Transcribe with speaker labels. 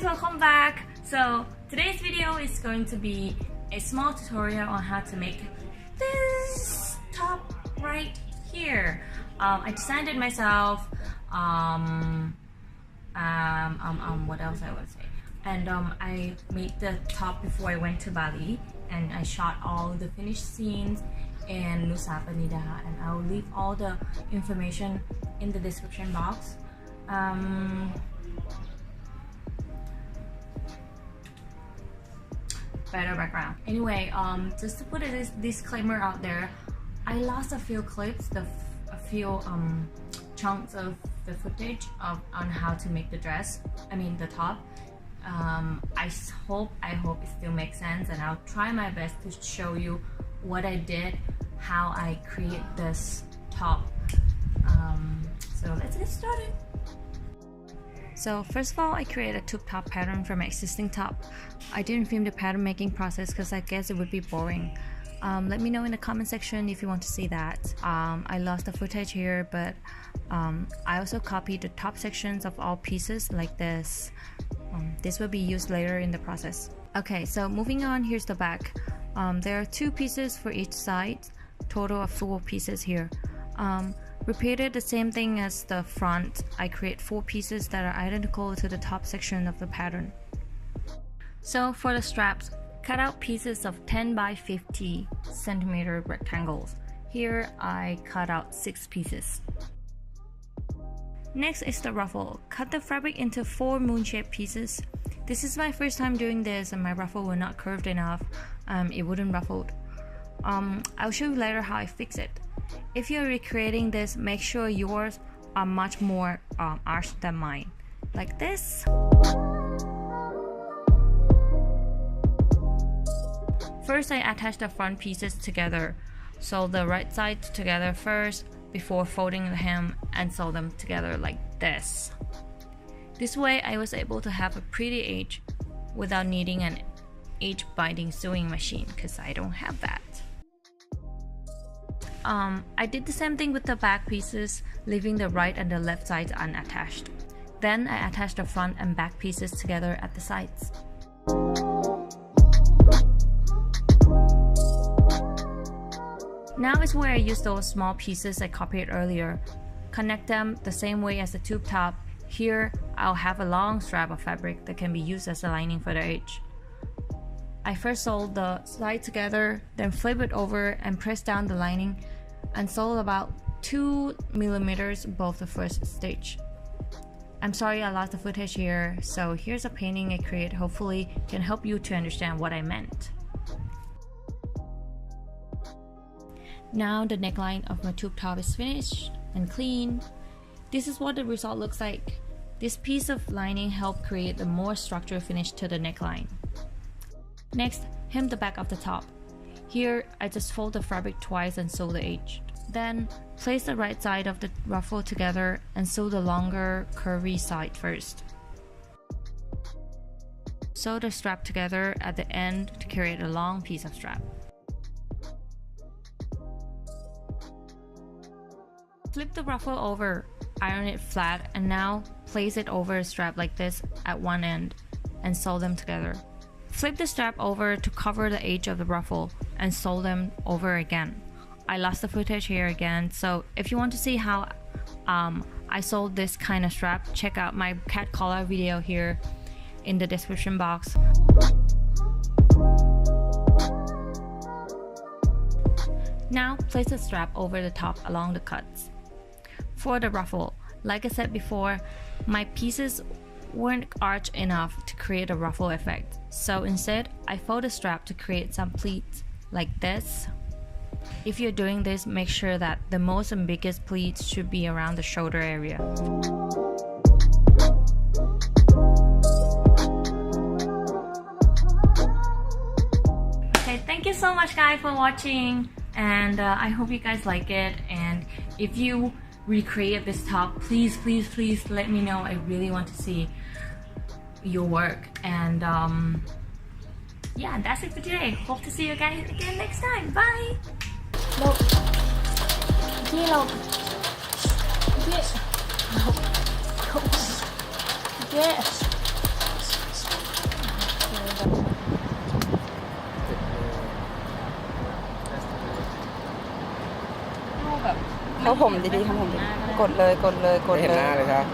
Speaker 1: guys, welcome back. So today's video is going to be a small tutorial on how to make this top right here. I designed it myself. What else I would say? And I made the top before I went to Bali, and I shot all the finished scenes in Nusa, Penid, and I'll leave all the information in the description box. Better background. Anyway, just to put a disclaimer out there, I lost a few clips, a few chunks of the footage on how to make the dress. I mean the top. I hope it still makes sense, and I'll try my best to show you what I did, how I create this top. So let's get started. So first of all, I created a tube top pattern from my existing top. I didn't film the pattern making process because I guess it would be boring. Let me know in the comment section if you want to see that. I lost the footage here, but I also copied the top sections of all pieces like this. This will be used later in the process. Okay, so moving on, here's the back. There are 2 pieces for each side, total of 4 pieces here. Repeated the same thing as the front. I create 4 pieces that are identical to the top section of the pattern. So for the straps, cut out pieces of 10 by 50 centimeter rectangles. Here I cut out 6 pieces. Next is the ruffle. Cut the fabric into 4 moon-shaped pieces. This is my first time doing this, and my ruffle was not curved enough. It wouldn't ruffled. I'll show you later how I fix it. If you're recreating this, make sure yours are much more arched than mine, like this. First, I attach the front pieces together. Sew the right side together first before folding the hem, and sew them together like this. This way I was able to have a pretty edge without needing an edge binding sewing machine, because I don't have that. I did the same thing with the back pieces, leaving the right and the left sides unattached. Then I attached the front and back pieces together at the sides. Now is where I use those small pieces I copied earlier. Connect them the same way as the tube top. Here, I'll have a long strap of fabric that can be used as a lining for the edge. I first sewed the side together, then flip it over and press down the lining, and sewed about 2 millimeters above the first stitch. I'm sorry I lost the footage here, so here's a painting I created. Hopefully can help you to understand what I meant. Now the neckline of my tube top is finished and clean. This is what the result looks like. This piece of lining helped create a more structured finish to the neckline. Next, hem the back of the top. Here, I just fold the fabric twice and sew the edge. Then, place the right side of the ruffle together and sew the longer, curvy side first. Sew the strap together at the end to create a long piece of strap. Flip the ruffle over, iron it flat, and now place it over a strap like this at one end and sew them together. Flip the strap over to cover the edge of the ruffle and sew them over again. I lost the footage here again, so if you want to see how I sewed this kind of strap, check out my cat collar video here in the description box. Now place the strap over the top along the cuts. For the ruffle, like I said before, my pieces weren't arched enough to create a ruffle effect. So instead, I fold the strap to create some pleats like this. If you're doing this, make sure that the most and biggest pleats should be around the shoulder area. Okay, thank you so much guys for watching, and I hope you guys like it. And if you recreate this top, please let me know. I really want to see your work. And yeah, that's it for today. Hope to see you guys again next time. Bye. Look. Look. Yes. Yes.
Speaker 2: ำผมดีๆทำผมดีๆกดเลยกดเลยกด
Speaker 3: ไม่เห็น
Speaker 2: เล
Speaker 3: หน้าย เลยครับ